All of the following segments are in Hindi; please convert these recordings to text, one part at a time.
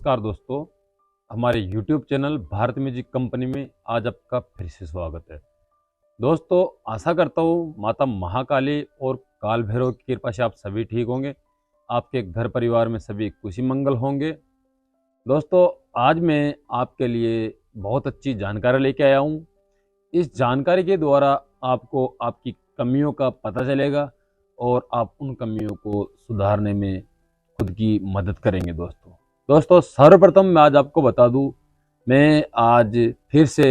नमस्कार दोस्तों, हमारे YouTube channel Bharat music company में आज आपका फिर से स्वागत है। दोस्तों, आशा करता हूँ माता महाकाली और काल भैरव की कृपा से आप सभी ठीक होंगे, आपके घर परिवार में सभी खुशी मंगल होंगे। दोस्तों, आज मैं आपके लिए बहुत अच्छी जानकारी लेके आया हूँ। इस जानकारी के द्वारा आपको आपकी कमियों का पता चलेगा और आप उन कमियों को सुधारने में खुद की मदद करेंगे। दोस्तों सर्वप्रथम मैं आज आपको बता दूं, मैं आज फिर से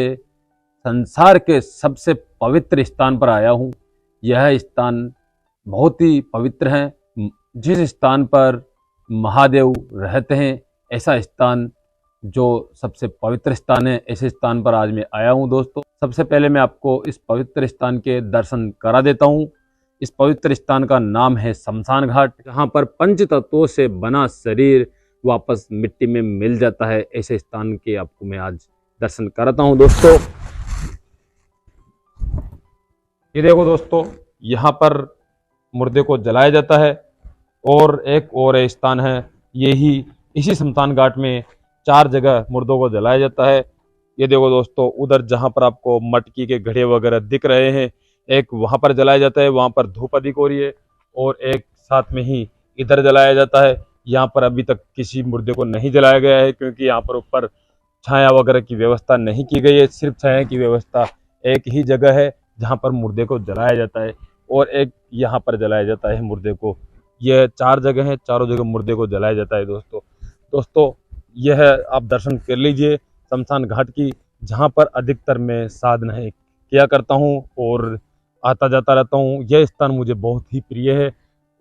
संसार के सबसे पवित्र स्थान पर आया हूं। यह स्थान बहुत ही पवित्र है। जिस स्थान पर महादेव रहते हैं, ऐसा स्थान जो सबसे पवित्र स्थान है, ऐसे स्थान पर आज मैं आया हूं। दोस्तों, सबसे पहले मैं आपको इस पवित्र स्थान के दर्शन करा देता हूं। इस पवित्र स्थान का नाम है शमशान घाट, जहां पर पंच तत्वों से बना शरीर वापस मिट्टी में मिल जाता है। ऐसे स्थान के आपको मैं आज दर्शन कराता हूं। दोस्तों, ये देखो दोस्तों, यहाँ पर मुर्दे को जलाया जाता है। और एक और स्थान है, यही इसी शमशान घाट में 4 जगह मुर्दों को जलाया जाता है। ये देखो दोस्तों, उधर जहाँ पर आपको मटकी के घड़े वगैरह दिख रहे हैं, एक वहां पर जलाया जाता है, वहां पर धूप अधिक हो रही है। और एक साथ में ही इधर जलाया जाता है। यहाँ पर अभी तक किसी मुर्दे को नहीं जलाया गया है, क्योंकि यहाँ पर ऊपर छाया वगैरह की व्यवस्था नहीं की गई है। सिर्फ छाया की व्यवस्था एक ही जगह है जहाँ पर मुर्दे को जलाया जाता है, और एक यहाँ पर जलाया जाता है मुर्दे को। यह 4 जगह है, चारों जगह मुर्दे को जलाया जाता है। दोस्तों यह आप दर्शन कर लीजिए शमशान घाट की, जहाँ पर अधिकतर मैं साधनाएं किया करता हूँ और आता जाता रहता हूँ। यह स्थान मुझे बहुत ही प्रिय है,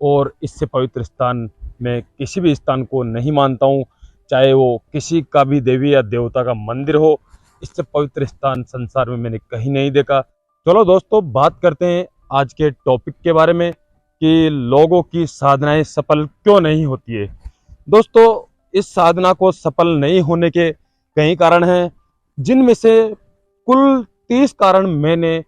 और इससे पवित्र स्थान मैं किसी भी स्थान को नहीं मानता हूँ, चाहे वो किसी का भी देवी या देवता का मंदिर हो। इससे पवित्र स्थान संसार में मैंने कहीं नहीं देखा। चलो दोस्तों, बात करते हैं आज के टॉपिक के बारे में कि लोगों की साधनाएं सफल क्यों नहीं होती है। दोस्तों, इस साधना को सफल नहीं होने के कई कारण हैं, जिनमें से कुल 30 कारण मैंने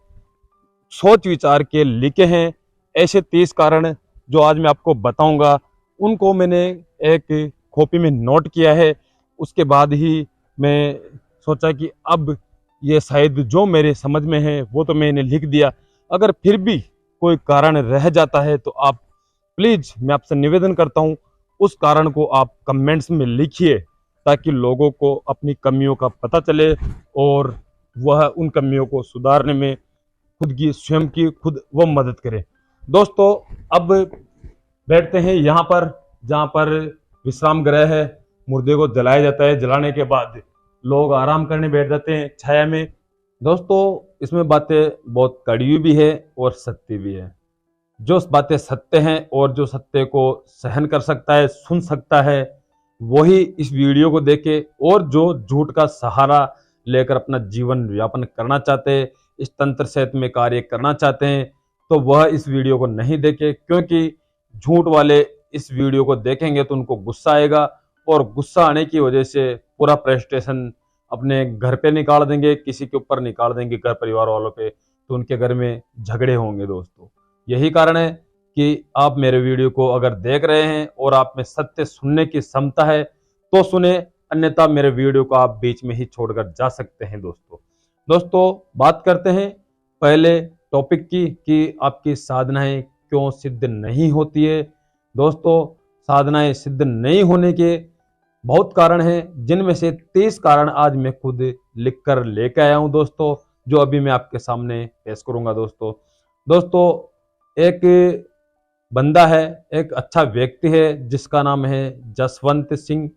सोच विचार के लिखे हैं। ऐसे 30 कारण जो आज मैं आपको बताऊंगा, उनको मैंने एक कॉपी में नोट किया है। उसके बाद ही मैं सोचा कि अब ये शायद जो मेरे समझ में है वो तो मैंने लिख दिया। अगर फिर भी कोई कारण रह जाता है तो आप प्लीज़, मैं आपसे निवेदन करता हूँ, उस कारण को आप कमेंट्स में लिखिए, ताकि लोगों को अपनी कमियों का पता चले और वह उन कमियों को सुधारने में खुद की स्वयं की खुद वो मदद करें। दोस्तों, अब बैठते हैं यहाँ पर, जहाँ पर विश्राम गृह है। मुर्दे को जलाया जाता है, जलाने के बाद लोग आराम करने बैठ जाते हैं छाया में। दोस्तों, इसमें बातें बहुत कड़वी भी है और सत्य भी है। जो बातें सत्य हैं और जो सत्य को सहन कर सकता है, सुन सकता है, वही इस वीडियो को देखे। और जो झूठ का सहारा लेकर अपना जीवन यापन करना चाहते हैं, इस तंत्र क्षेत्र में कार्य करना चाहते हैं, तो वह इस वीडियो को नहीं देखे, क्योंकि झूठ वाले इस वीडियो को देखेंगे तो उनको गुस्सा आएगा, और गुस्सा आने की वजह से पूरा प्रेस्टेशन अपने घर पे निकाल देंगे, किसी के ऊपर निकाल देंगे, घर परिवार वालों पे, तो उनके घर में झगड़े होंगे। दोस्तों, यही कारण है कि आप मेरे वीडियो को अगर देख रहे हैं और आप में सत्य सुनने की क्षमता है तो सुने, अन्यथा मेरे वीडियो को आप बीच में ही छोड़कर जा सकते हैं। दोस्तों बात करते हैं पहले टॉपिक की कि आपकी साधनाएं क्यों सिद्ध नहीं होती है। दोस्तों, साधनाएं सिद्ध नहीं होने के बहुत कारण हैं, जिनमें से 30 कारण आज मैं खुद लिख कर लेकर आया हूं। दोस्तों, जो अभी मैं आपके सामने पेश करूंगा। दोस्तों एक बंदा है, एक अच्छा व्यक्ति है, जिसका नाम है जसवंत सिंह।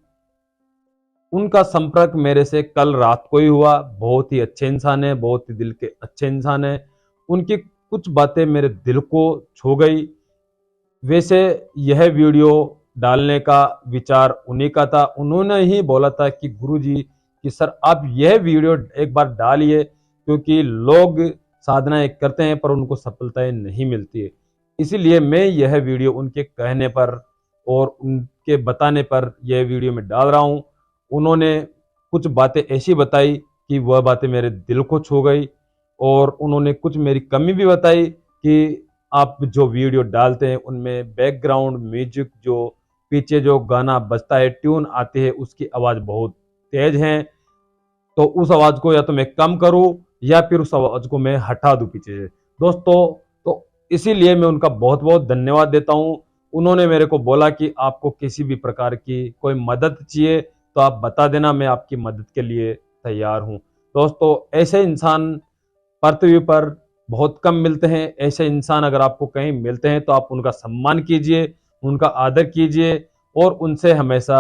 उनका संपर्क मेरे से कल रात को ही हुआ। बहुत ही अच्छे इंसान है, बहुत ही दिल के अच्छे इंसान है। उनकी कुछ बातें मेरे दिल को छू गई। वैसे यह वीडियो डालने का विचार उन्हीं का था। उन्होंने ही बोला था कि गुरुजी कि सर आप यह वीडियो एक बार डालिए, क्योंकि लोग साधनाएं करते हैं पर उनको सफलताएं नहीं मिलती है। इसीलिए मैं यह वीडियो उनके कहने पर और उनके बताने पर यह वीडियो में डाल रहा हूँ। उन्होंने कुछ बातें ऐसी बताई कि वह बातें मेरे दिल को छू गई, और उन्होंने कुछ मेरी कमी भी बताई कि आप जो वीडियो डालते हैं उनमें बैकग्राउंड म्यूजिक जो पीछे जो गाना बजता है, ट्यून आती है, उसकी आवाज बहुत तेज है, तो उस आवाज को या तो मैं कम करूं या फिर उस आवाज को मैं हटा दूं पीछे से दोस्तों। तो इसीलिए मैं उनका बहुत बहुत धन्यवाद देता हूं। उन्होंने मेरे को बोला कि आपको किसी भी प्रकार की कोई मदद चाहिए तो आप बता देना, मैं आपकी मदद के लिए तैयार हूं। दोस्तों, ऐसे इंसान पृथ्वी पर बहुत कम मिलते हैं। ऐसे इंसान अगर आपको कहीं मिलते हैं तो आप उनका सम्मान कीजिए, उनका आदर कीजिए और उनसे हमेशा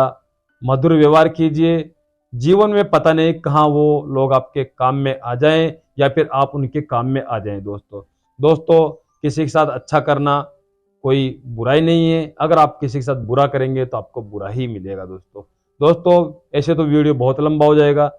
मधुर व्यवहार कीजिए। जीवन में पता नहीं कहाँ वो लोग आपके काम में आ जाएं या फिर आप उनके काम में आ जाएं। दोस्तों, किसी के साथ अच्छा करना कोई बुराई नहीं है। अगर आप किसी के साथ बुरा करेंगे तो आपको बुरा ही मिलेगा दोस्तों। ऐसे तो वीडियो बहुत लंबा हो जाएगा,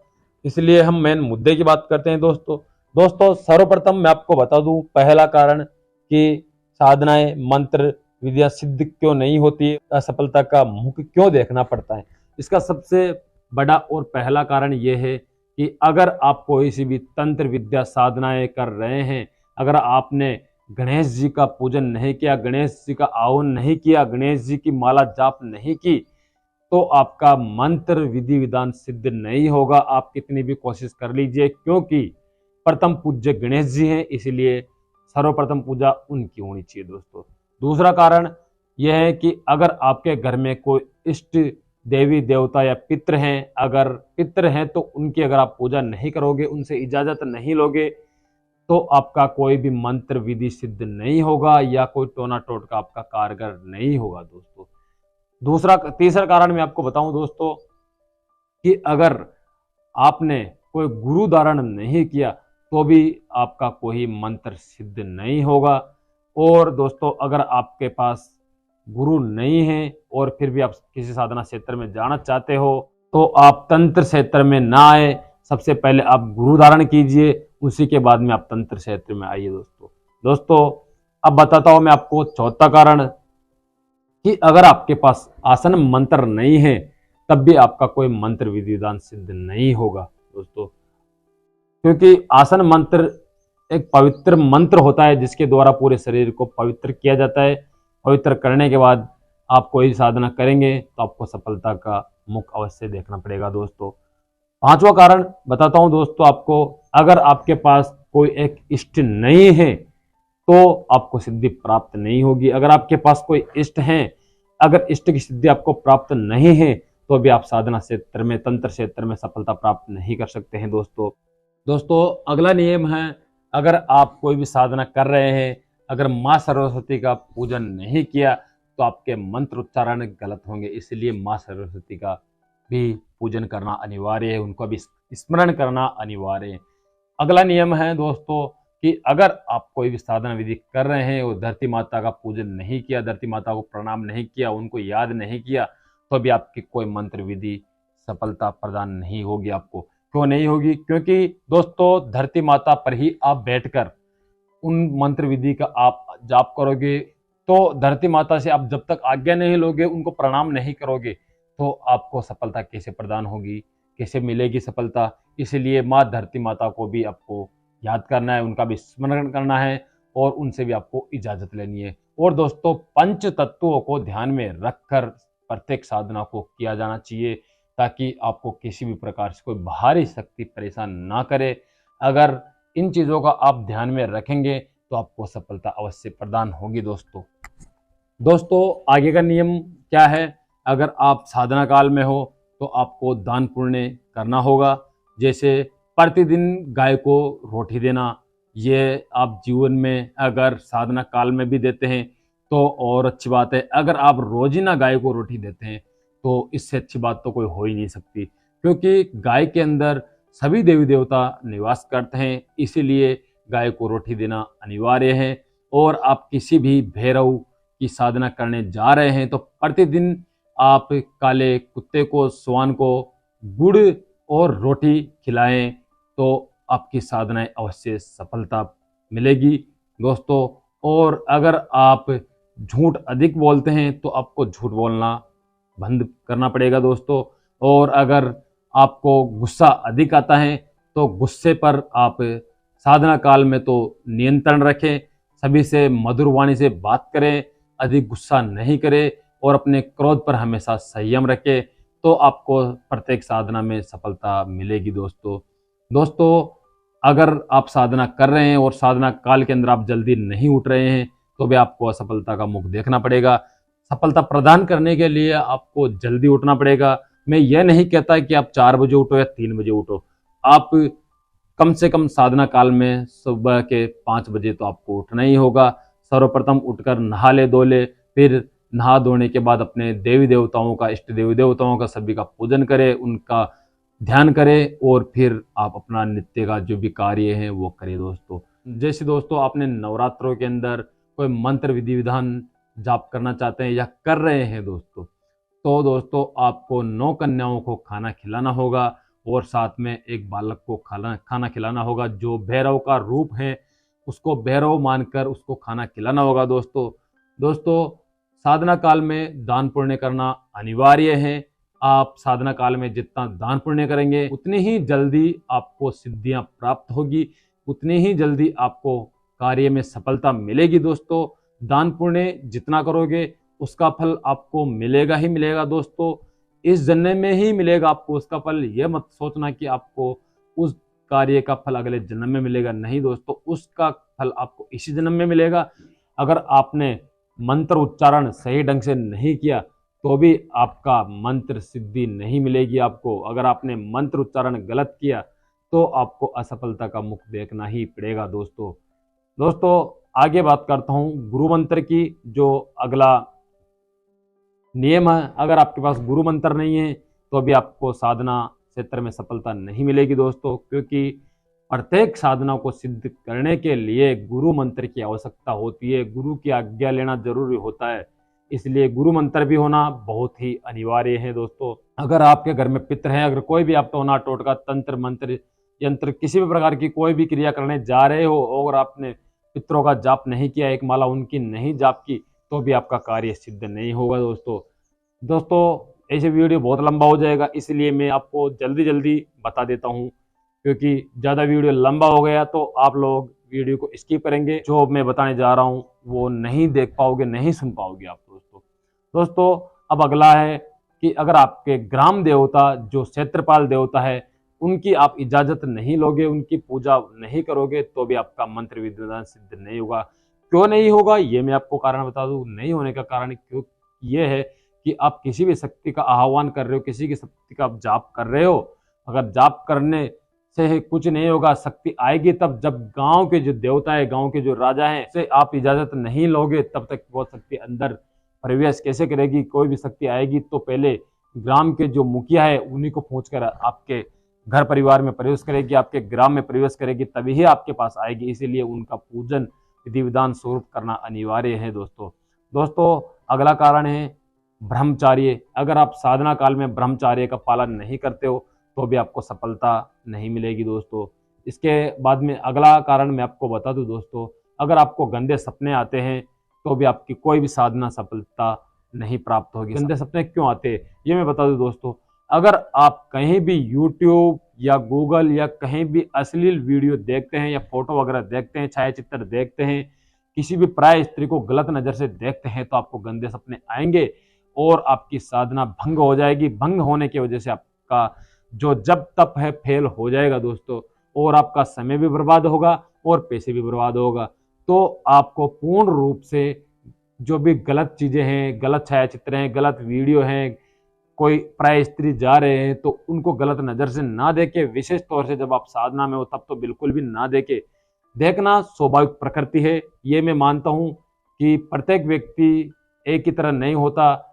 इसलिए हम मेन मुद्दे की बात करते हैं दोस्तों। सर्वप्रथम मैं आपको बता दूं पहला कारण कि साधनाएं, मंत्र, विद्या सिद्ध क्यों नहीं होती, असफलता का मुख क्यों देखना पड़ता है। इसका सबसे बड़ा और पहला कारण यह है कि अगर आप कोई सी भी तंत्र विद्या साधनाएं कर रहे हैं, अगर आपने गणेश जी का पूजन नहीं किया, गणेश जी का आह्वान नहीं किया, गणेश जी की माला जाप नहीं की, तो आपका मंत्र विधि विधान सिद्ध नहीं होगा। आप कितनी भी कोशिश कर लीजिए, क्योंकि प्रथम पूज्य गणेश जी हैं, इसीलिए सर्वप्रथम पूजा उनकी होनी चाहिए दोस्तों। दूसरा कारण यह है कि अगर आपके घर में कोई इष्ट देवी देवता या पितृ हैं, अगर पितृ हैं तो उनकी अगर आप पूजा नहीं करोगे, उनसे इजाजत नहीं लोगे, तो आपका कोई भी मंत्र विधि सिद्ध नहीं होगा या कोई टोना टोटका आपका कारगर नहीं होगा दोस्तों। तीसरा कारण मैं आपको बताऊं दोस्तों कि अगर आपने कोई गुरु धारण नहीं किया तो भी आपका कोई मंत्र सिद्ध नहीं होगा। और दोस्तों, अगर आपके पास गुरु नहीं है और फिर भी आप किसी साधना क्षेत्र में जाना चाहते हो तो आप तंत्र क्षेत्र में ना आए, सबसे पहले आप गुरु धारण कीजिए, उसी के बाद में आप तंत्र क्षेत्र में आइए दोस्तों। अब बताता हूं मैं आपको चौथा कारण कि अगर आपके पास आसन मंत्र नहीं है तब भी आपका कोई मंत्र विधि विधान सिद्ध नहीं होगा दोस्तों, क्योंकि आसन मंत्र एक पवित्र मंत्र होता है जिसके द्वारा पूरे शरीर को पवित्र किया जाता है। पवित्र करने के बाद आप कोई साधना करेंगे तो आपको सफलता का मुख अवश्य देखना पड़ेगा दोस्तों। पांचवा कारण बताता हूं दोस्तों आपको, अगर आपके पास कोई एक इष्ट नहीं है तो आपको सिद्धि प्राप्त नहीं होगी। अगर आपके पास कोई इष्ट है, अगर इष्ट की सिद्धि आपको प्राप्त नहीं है तो भी आप साधना क्षेत्र में, तंत्र क्षेत्र में सफलता प्राप्त नहीं कर सकते हैं दोस्तों। अगला नियम है, अगर आप कोई भी साधना कर रहे हैं, अगर माँ सरस्वती का पूजन नहीं किया तो आपके मंत्र उच्चारण गलत होंगे, इसलिए माँ सरस्वती का भी पूजन करना अनिवार्य है, उनको भी स्मरण करना अनिवार्य है। अगला नियम है दोस्तों कि अगर आप कोई भी साधना विधि कर रहे हैं और धरती माता का पूजन नहीं किया, धरती माता को प्रणाम नहीं किया, उनको याद नहीं किया, तो भी आपकी कोई मंत्र विधि सफलता प्रदान नहीं होगी आपको। क्यों नहीं होगी? क्योंकि दोस्तों, धरती माता पर ही आप बैठकर उन मंत्र विधि का आप जाप करोगे, तो धरती माता से आप जब तक आज्ञा नहीं लोगे, उनको प्रणाम नहीं करोगे, तो आपको सफलता कैसे प्रदान होगी, कैसे मिलेगी सफलता। इसलिए माँ धरती माता को भी आपको याद करना है, उनका भी स्मरण करना है और उनसे भी आपको इजाजत लेनी है। और दोस्तों, पंच तत्वों को ध्यान में रखकर प्रत्येक साधना को किया जाना चाहिए, ताकि आपको किसी भी प्रकार से कोई बाहरी शक्ति परेशान ना करे। अगर इन चीज़ों का आप ध्यान में रखेंगे तो आपको सफलता अवश्य प्रदान होगी दोस्तों। आगे का नियम क्या है? अगर आप साधना काल में हो तो आपको दान पुण्य करना होगा, जैसे प्रतिदिन गाय को रोटी देना। ये आप जीवन में अगर साधना काल में भी देते हैं तो और अच्छी बात है। अगर आप रोजीना गाय को रोटी देते हैं तो इससे अच्छी बात तो कोई हो ही नहीं सकती, क्योंकि गाय के अंदर सभी देवी देवता निवास करते हैं, इसीलिए गाय को रोटी देना अनिवार्य है। और आप किसी भी भैरव की साधना करने जा रहे हैं तो प्रतिदिन आप काले कुत्ते को, श्वान को गुड़ और रोटी खिलाएं, तो आपकी साधनाएं अवश्य सफलता मिलेगी दोस्तों। और अगर आप झूठ अधिक बोलते हैं तो आपको झूठ बोलना बंद करना पड़ेगा दोस्तों। और अगर आपको गुस्सा अधिक आता है तो गुस्से पर आप साधना काल में तो नियंत्रण रखें, सभी से मधुर वाणी से बात करें, अधिक गुस्सा नहीं करें, और अपने क्रोध पर हमेशा संयम रखें, तो आपको प्रत्येक साधना में सफलता मिलेगी दोस्तों। अगर आप साधना कर रहे हैं और साधना काल के अंदर आप जल्दी नहीं उठ रहे हैं, तो भी आपको असफलता का मुख देखना पड़ेगा। सफलता प्रदान करने के लिए आपको जल्दी उठना पड़ेगा। मैं यह नहीं कहता कि आप 4 बजे उठो या 3 बजे उठो, आप कम से कम साधना काल में सुबह के 5 बजे तो आपको उठना ही होगा। सर्वप्रथम उठकर नहा ले धो ले, फिर नहा धोने के बाद अपने देवी देवताओं का, इष्ट देवी देवताओं का सभी का पूजन करें, उनका ध्यान करें और फिर आप अपना नित्य का जो भी कार्य है वो करें दोस्तों। जैसे दोस्तों आपने नवरात्रों के अंदर कोई मंत्र विधि विधान जाप करना चाहते हैं या कर रहे हैं दोस्तों, तो दोस्तों आपको 9 कन्याओं को खाना खिलाना होगा और साथ में एक बालक को खाना खिलाना होगा। जो भैरव का रूप है उसको भैरव मानकर उसको खाना खिलाना होगा दोस्तों साधना काल में दान पुण्य करना अनिवार्य है। आप साधना काल में जितना दान पुण्य करेंगे उतनी ही जल्दी आपको सिद्धियां प्राप्त होगी, उतनी ही जल्दी आपको कार्य में सफलता मिलेगी दोस्तों। दान पुण्य जितना करोगे उसका फल आपको मिलेगा ही मिलेगा दोस्तों, इस जन्म में ही मिलेगा आपको उसका फल। यह मत सोचना कि आपको उस कार्य का फल अगले जन्म में मिलेगा, नहीं दोस्तों, उसका फल आपको इसी जन्म में मिलेगा। अगर आपने मंत्र उच्चारण सही ढंग से नहीं किया तो भी आपका मंत्र सिद्धि नहीं मिलेगी आपको। अगर आपने मंत्र उच्चारण गलत किया तो आपको असफलता का मुख देखना ही पड़ेगा दोस्तों आगे बात करता हूँ गुरु मंत्र की। जो अगला नियम है, अगर आपके पास गुरु मंत्र नहीं है तो भी आपको साधना क्षेत्र में सफलता नहीं मिलेगी दोस्तों, क्योंकि प्रत्येक साधना को सिद्ध करने के लिए गुरु मंत्र की आवश्यकता होती है, गुरु की आज्ञा लेना जरूरी होता है, इसलिए गुरु मंत्र भी होना बहुत ही अनिवार्य है दोस्तों। अगर आपके घर में पितृ हैं, अगर कोई भी आप टोना टोटका तंत्र मंत्र यंत्र किसी भी प्रकार की कोई भी क्रिया करने जा रहे हो और आपने पितरों का जाप नहीं किया, एक माला उनकी नहीं जाप की, तो भी आपका कार्य सिद्ध नहीं होगा दोस्तों ऐसे वीडियो बहुत लंबा हो जाएगा, इसलिए मैं आपको जल्दी जल्दी बता देता हूँ, क्योंकि ज़्यादा वीडियो लंबा हो गया तो आप लोग वीडियो को स्किप करेंगे, जो मैं बताने जा रहा हूँ वो नहीं देख पाओगे, नहीं सुन पाओगे आप दोस्तों। अब अगला है कि अगर आपके ग्राम देवता जो क्षेत्रपाल देवता है उनकी आप इजाजत नहीं लोगे, उनकी पूजा नहीं करोगे, तो भी आपका मंत्र विधान सिद्ध नहीं होगा। क्यों नहीं होगा ये मैं आपको कारण बता दूं। नहीं होने का कारण क्यों ये है कि आप किसी भी शक्ति का आह्वान कर रहे हो, किसी की शक्ति का आप जाप कर रहे हो, अगर जाप करने से कुछ नहीं होगा, शक्ति आएगी तब जब गांव के जो देवता है, गांव के जो राजा हैं से आप इजाजत नहीं लोगे, तब तक वो शक्ति अंदर प्रवेश कैसे करेगी। कोई भी शक्ति आएगी तो पहले ग्राम के जो मुखिया है उन्हीं को पहुंचकर आपके घर परिवार में प्रवेश करेगी, आपके ग्राम में प्रवेश करेगी, तभी ही आपके पास आएगी। इसीलिए उनका पूजन विधि विधान स्वरूप करना अनिवार्य है दोस्तों अगला कारण है ब्रह्मचार्य। अगर आप साधना काल में ब्रह्मचार्य का पालन नहीं करते हो तो भी आपको सफलता नहीं मिलेगी दोस्तों। इसके बाद में अगला कारण मैं आपको बता दूं दोस्तों, अगर आपको गंदे सपने आते हैं तो भी आपकी कोई भी साधना सफलता नहीं प्राप्त होगी। गंदे सपने क्यों आते हैं ये मैं बता दूं दोस्तों। अगर आप कहीं भी YouTube या गूगल या कहीं भी अश्लील वीडियो देखते हैं या फोटो वगैरह देखते हैं, छायाचित्र देखते हैं, किसी भी प्राय स्त्री को गलत नजर से देखते हैं, तो आपको गंदे सपने आएंगे और आपकी साधना भंग हो जाएगी। भंग होने की वजह से आपका जो जब तप है फेल हो जाएगा दोस्तों, और आपका समय भी बर्बाद होगा और पैसे भी बर्बाद होगा। तो आपको पूर्ण रूप से जो भी गलत चीजें हैं, गलत छायाचित्र हैं, गलत वीडियो हैं, कोई प्राय स्त्री जा रहे हैं तो उनको गलत नजर से ना देके, विशेष तौर से जब आप साधना में हो तब तो बिल्कुल भी ना देके। देखना स्वाभाविक प्रकृति है, ये मैं मानता हूँ कि प्रत्येक व्यक्ति एक ही तरह नहीं होता,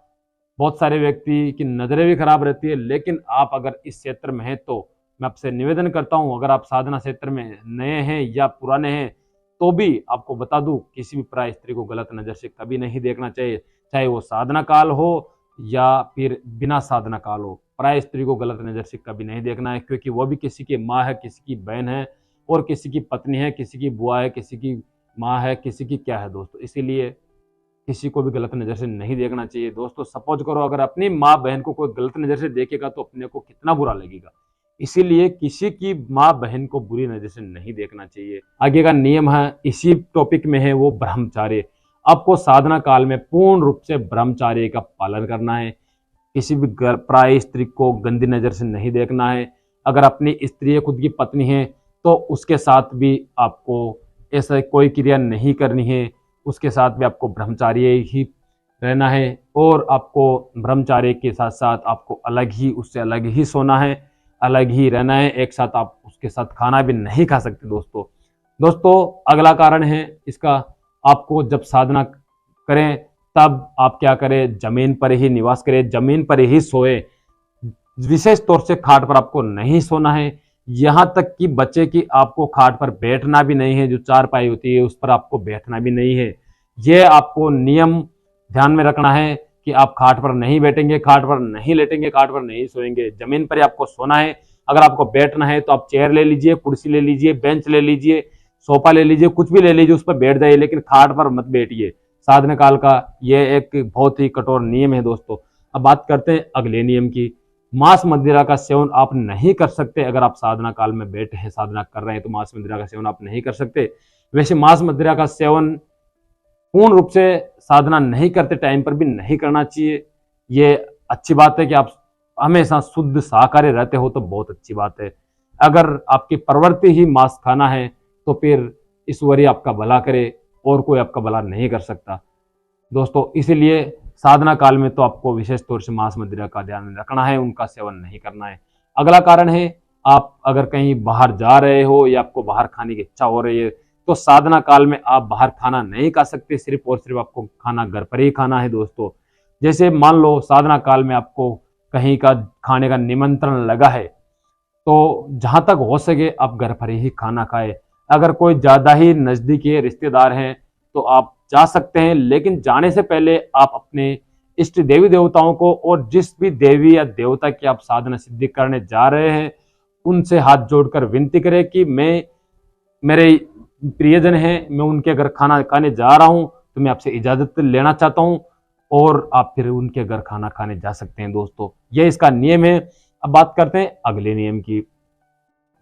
बहुत सारे व्यक्ति की नजरें भी खराब रहती है। लेकिन आप अगर इस क्षेत्र में हैं तो मैं आपसे निवेदन करता हूँ, अगर आप साधना क्षेत्र में नए हैं या पुराने हैं तो भी आपको बता दूं, किसी भी प्राय स्त्री को गलत नजर से कभी नहीं देखना चाहिए, चाहे वो साधना काल हो या फिर बिना साधना काल हो। प्राय स्त्री को गलत नजर से कभी नहीं देखना है, क्योंकि वो भी किसी की माँ है, किसी की बहन है, और किसी की पत्नी है, किसी की बुआ है, किसी की माँ है, किसी की क्या है दोस्तों। इसीलिए किसी को भी गलत नजर से नहीं देखना चाहिए दोस्तों। सपोज करो अगर अपनी माँ बहन को कोई गलत नजर से देखेगा तो अपने को कितना बुरा लगेगा, इसीलिए किसी की माँ बहन को बुरी नजर से नहीं देखना चाहिए। आगे का नियम है इसी टॉपिक में है, वो ब्रह्मचार्य। आपको साधना काल में पूर्ण रूप से ब्रह्मचार्य का पालन करना है। किसी भी पराई स्त्री को गंदी नजर से नहीं देखना है। अगर अपनी स्त्री खुद की पत्नी है तो उसके साथ भी आपको ऐसा कोई क्रिया नहीं करनी है, उसके साथ भी आपको ब्रह्मचार्य ही रहना है। और आपको ब्रह्मचार्य के साथ साथ आपको अलग ही, उससे अलग ही सोना है, अलग ही रहना है। एक साथ आप उसके साथ खाना भी नहीं खा सकते दोस्तों। अगला कारण है इसका, आपको जब साधना करें तब आप क्या करें, जमीन पर ही निवास करें, जमीन पर ही सोए। विशेष तौर से खाट पर आपको नहीं सोना है। यहां तक कि बच्चे की आपको खाट पर बैठना भी नहीं है, जो चारपाई होती है उस पर आपको बैठना भी नहीं है। यह आपको नियम ध्यान में रखना है कि आप खाट पर नहीं बैठेंगे, खाट पर नहीं लेटेंगे, खाट पर नहीं सोएंगे, जमीन पर ही आपको सोना है। अगर आपको बैठना है तो आप चेयर ले लीजिए, कुर्सी ले लीजिए, बेंच ले लीजिए, सोफा ले लीजिए, कुछ भी ले लीजिए, उस पर बैठ जाइए, लेकिन खाट पर मत बैठिए। साधना काल का यह एक बहुत ही कठोर नियम है दोस्तों। अब बात करते हैं अगले नियम की। मांस मदिरा का सेवन आप नहीं कर सकते। अगर आप साधना काल में बैठे हैं, साधना कर रहे हैं, तो मांस मदिरा का सेवन आप नहीं कर सकते। वैसे मांस मदिरा का सेवन पूर्ण रूप से साधना नहीं करते टाइम पर भी नहीं करना चाहिए। ये अच्छी बात है कि आप हमेशा शुद्ध शाकाहारी रहते हो, तो बहुत अच्छी बात है। अगर आपकी प्रवृत्ति ही मांस खाना है तो फिर ईश्वर ही आपका भला करे, और कोई आपका भला नहीं कर सकता दोस्तों। इसीलिए साधना काल में तो आपको विशेष तौर से मांस मदिरा का ध्यान रखना है, उनका सेवन नहीं करना है। अगला कारण है, आप अगर कहीं बाहर जा रहे हो या आपको बाहर खाने की इच्छा हो रही है तो साधना काल में आप बाहर खाना नहीं खा सकते। सिर्फ और सिर्फ आपको खाना घर पर ही खाना है दोस्तों। जैसे मान लो साधना काल में आपको कहीं का खाने का निमंत्रण लगा है, तो जहां तक हो सके आप घर पर ही खाना खाएं। अगर कोई ज्यादा ही नजदीकी रिश्तेदार हैं तो आप जा सकते हैं, लेकिन जाने से पहले आप अपने इष्ट देवी देवताओं को और जिस भी देवी या देवता की आप साधना सिद्धि करने जा रहे हैं उनसे हाथ जोड़कर विनती करें कि मेरे प्रियजन हैं, मैं उनके घर खाना खाने जा रहा हूं, तो मैं आपसे इजाजत लेना चाहता हूं, और आप फिर उनके घर खाना खाने जा सकते हैं दोस्तों। ये इसका नियम है। अब बात करते हैं अगले नियम की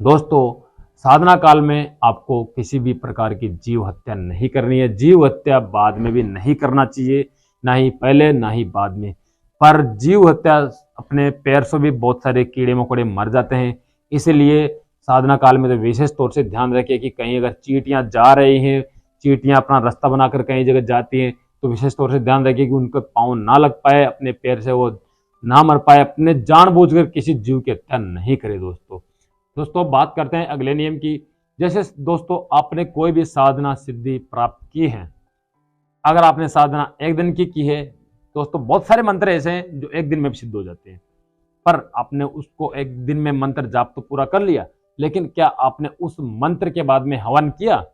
दोस्तों। साधना काल में आपको किसी भी प्रकार की जीव हत्या नहीं करनी है। जीव हत्या बाद में भी नहीं करना चाहिए, ना ही पहले ना ही बाद में। पर जीव हत्या अपने पैर से भी बहुत सारे कीड़े मकोड़े मर जाते हैं, इसलिए साधना काल में तो विशेष तौर से ध्यान रखिए कि कहीं अगर चींटियां जा रही हैं, चींटियां अपना रास्ता बनाकर कहीं जगह जाती हैं, तो विशेष तौर से ध्यान रखिए कि उनके पाँव ना लग पाए, अपने पैर से वो ना मर पाए। अपने जानबूझकर किसी जीव की हत्या नहीं करे दोस्तों। बात करते हैं अगले नियम की। जैसे दोस्तों आपने कोई भी साधना सिद्धि प्राप्त की है, अगर आपने साधना एक दिन की है दोस्तों, बहुत सारे मंत्र ऐसे हैं जो एक दिन में भी सिद्ध हो जाते हैं, पर आपने उसको एक दिन में मंत्र जाप तो पूरा कर लिया, लेकिन क्या आपने उस मंत्र के बाद में हवन किया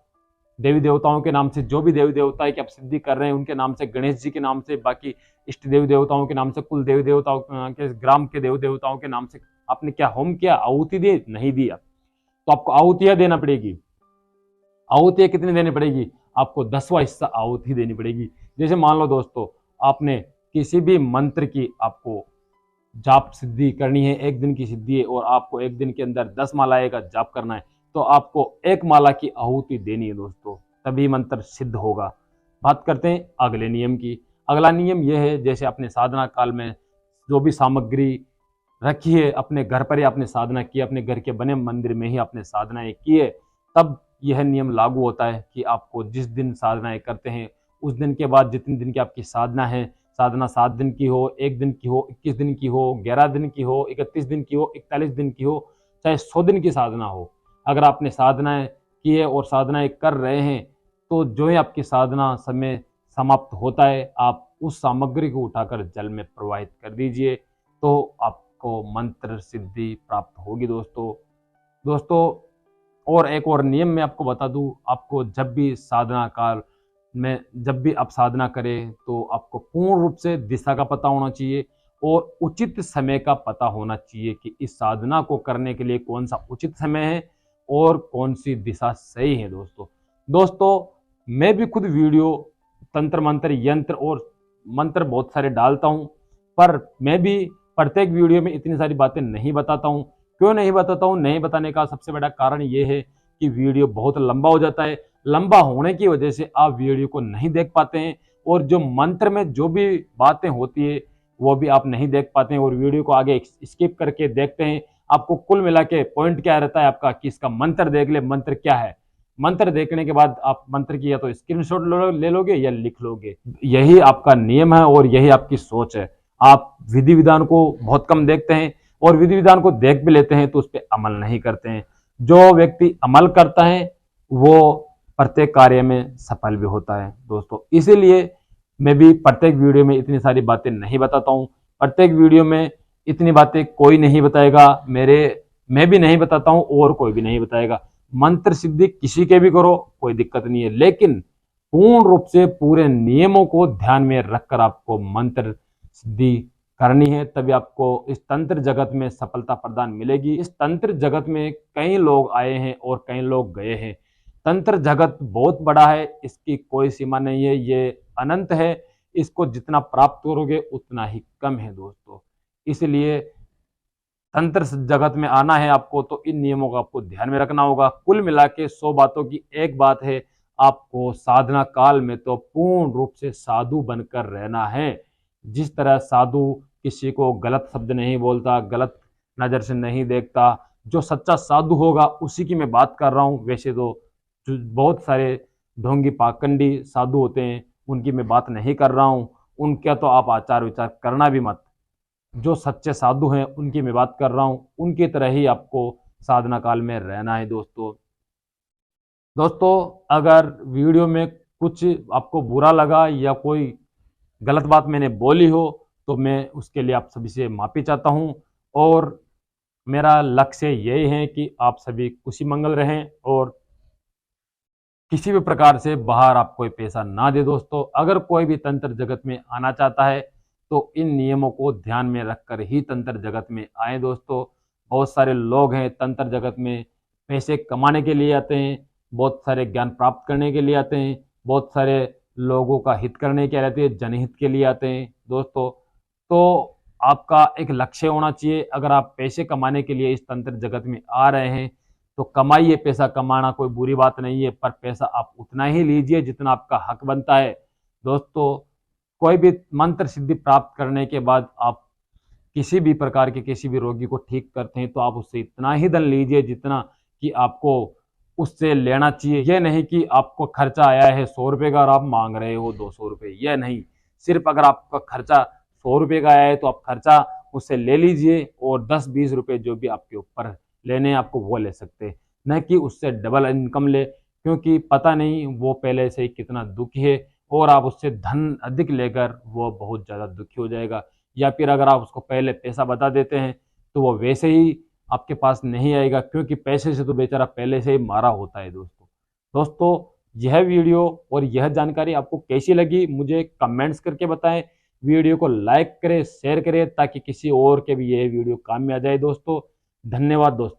देवी देवताओं के नाम से? जो भी देवी देवता है कि आप सिद्धि कर रहे हैं उनके नाम से, गणेश जी के नाम से, बाकी इष्ट देवी देवताओं के नाम से, कुल देवी देवताओं के, ग्राम के देवी देवताओं के नाम से आपने क्या होम किया, आहुति दी? नहीं दिया, तो आपको आहुतियां देना पड़ेगी। आहुतियां कितनी देनी पड़ेगी? आपको 10वां हिस्सा आहुति देनी पड़ेगी। जैसे मान लो दोस्तों आपने किसी भी मंत्र की आपको जाप सिद्धि करनी है, एक दिन की सिद्धि है, और आपको एक दिन के अंदर 10 मालाएं का जाप करना है, तो आपको 1 माला की आहुति देनी है दोस्तों, तभी मंत्र सिद्ध होगा। बात करते हैं अगले नियम की। अगला नियम यह है, जैसे अपने साधना काल में जो भी सामग्री रखी है, अपने घर पर ही आपने साधना की, अपने घर के बने मंदिर में ही आपने साधनाएं की है, तब यह नियम लागू होता है कि आपको जिस दिन साधनाएं करते हैं उस दिन के बाद जितने दिन की आपकी साधना है, साधना 7 दिन की हो, 1 दिन की हो, 21 दिन की हो, 11 दिन की हो, 31 दिन की हो, 41 दिन की हो, चाहे 100 दिन की साधना हो, अगर आपने साधनाएं की है और साधनाएं कर रहे हैं, तो जो ही आपकी साधना समय समाप्त होता है, आप उस सामग्री को उठाकर जल में प्रवाहित कर दीजिए, तो आपको मंत्र सिद्धि प्राप्त होगी दोस्तों। और एक और नियम मैं आपको बता दूं, आपको जब भी साधना काल में जब भी आप साधना करें तो आपको पूर्ण रूप से दिशा का पता होना चाहिए और उचित समय का पता होना चाहिए कि इस साधना को करने के लिए कौन सा उचित समय है और कौन सी दिशा सही है दोस्तों। मैं भी खुद वीडियो तंत्र मंत्र यंत्र और मंत्र बहुत सारे डालता हूं, पर मैं भी प्रत्येक वीडियो में इतनी सारी बातें नहीं बताता हूं। क्यों नहीं बताता हूं? नहीं बताने का सबसे बड़ा कारण यह है कि वीडियो बहुत लंबा हो जाता है। लंबा होने की वजह से आप वीडियो को नहीं देख पाते हैं, और जो मंत्र में जो भी बातें होती है वो भी आप नहीं देख पाते हैं और वीडियो को आगे स्किप करके देखते हैं। आपको कुल मिला के पॉइंट क्या रहता है आपका कि इसका मंत्र देख ले, मंत्र क्या है। मंत्र देखने के बाद आप मंत्र की या तो स्क्रीनशॉट ले लोगे या लिख लोगे। यही आपका नियम है और यही आपकी सोच है। आप विधि विधान को बहुत कम देखते हैं और विधि विधान को देख भी लेते हैं तो उस पर अमल नहीं करते हैं। जो व्यक्ति अमल करता है वो प्रत्येक कार्य में सफल भी होता है दोस्तों। इसीलिए मैं भी प्रत्येक वीडियो में इतनी सारी बातें नहीं बताता हूँ। प्रत्येक वीडियो में इतनी बातें कोई नहीं बताएगा, मैं भी नहीं बताता हूँ और कोई भी नहीं बताएगा। मंत्र सिद्धि किसी के भी करो, कोई दिक्कत नहीं है, लेकिन पूर्ण रूप से पूरे नियमों को ध्यान में रखकर आपको मंत्र सिद्धि करनी है, तभी आपको इस तंत्र जगत में सफलता प्रदान मिलेगी। इस तंत्र जगत में कई लोग आए हैं और कई लोग गए हैं। तंत्र जगत बहुत बड़ा है, इसकी कोई सीमा नहीं है, ये अनंत है। इसको जितना प्राप्त करोगे उतना ही कम है दोस्तों। इसलिए तंत्र जगत में आना है आपको तो इन नियमों का आपको ध्यान में रखना होगा। कुल मिला के 100 बातों की एक बात है, आपको साधना काल में तो पूर्ण रूप से साधु बनकर रहना है। जिस तरह साधु किसी को गलत शब्द नहीं बोलता, गलत नजर से नहीं देखता, जो सच्चा साधु होगा उसी की मैं बात कर रहा हूँ। वैसे तो बहुत सारे ढोंगी पाखंडी साधु होते हैं, उनकी मैं बात नहीं कर रहा हूँ। उनका तो आप आचार विचार करना भी मत। जो सच्चे साधु हैं उनकी मैं बात कर रहा हूँ, उनकी तरह ही आपको साधना काल में रहना है दोस्तों। अगर वीडियो में कुछ आपको बुरा लगा या कोई गलत बात मैंने बोली हो तो मैं उसके लिए आप सभी से माफी चाहता हूँ। और मेरा लक्ष्य यही है कि आप सभी खुशी मंगल रहें और किसी भी प्रकार से बाहर आप कोई पैसा ना दे दोस्तों। अगर कोई भी तंत्र जगत में आना चाहता है तो इन नियमों को ध्यान में रखकर ही तंत्र जगत में आए दोस्तों। बहुत सारे लोग हैं तंत्र जगत में पैसे कमाने के लिए आते हैं, बहुत सारे ज्ञान प्राप्त करने के लिए आते हैं, बहुत सारे लोगों का हित करने के लिए आते हैं, जनहित के लिए आते हैं दोस्तों। तो आपका एक लक्ष्य होना चाहिए। अगर आप पैसे कमाने के लिए इस तंत्र जगत में आ रहे हैं तो कमाइए। पैसा कमाना कोई बुरी बात नहीं है, पर पैसा आप उतना ही लीजिए जितना आपका हक बनता है दोस्तों। कोई भी मंत्र सिद्धि प्राप्त करने के बाद आप किसी भी प्रकार के किसी भी रोगी को ठीक करते हैं तो आप उससे इतना ही धन लीजिए जितना कि आपको उससे लेना चाहिए। यह नहीं कि आपको खर्चा आया है 100 रुपये का और आप मांग रहे हो 200 रुपये, यह नहीं। सिर्फ अगर आपका खर्चा 100 रुपये का आया है तो आप खर्चा उससे ले लीजिए और 10-20 रुपये जो भी आपके ऊपर लेने आपको वो ले सकते हैं, न कि उससे डबल इनकम ले। क्योंकि पता नहीं वो पहले से ही कितना दुखी है और आप उससे धन अधिक लेकर वो बहुत ज़्यादा दुखी हो जाएगा। या फिर अगर आप उसको पहले पैसा बता देते हैं तो वो वैसे ही आपके पास नहीं आएगा, क्योंकि पैसे से तो बेचारा पहले से ही मारा होता है दोस्तों। यह वीडियो और यह जानकारी आपको कैसी लगी मुझे कमेंट्स करके बताएं। वीडियो को लाइक करें, शेयर करें ताकि किसी और के भी यह वीडियो काम में आ जाए दोस्तों। धन्यवाद दोस्तों।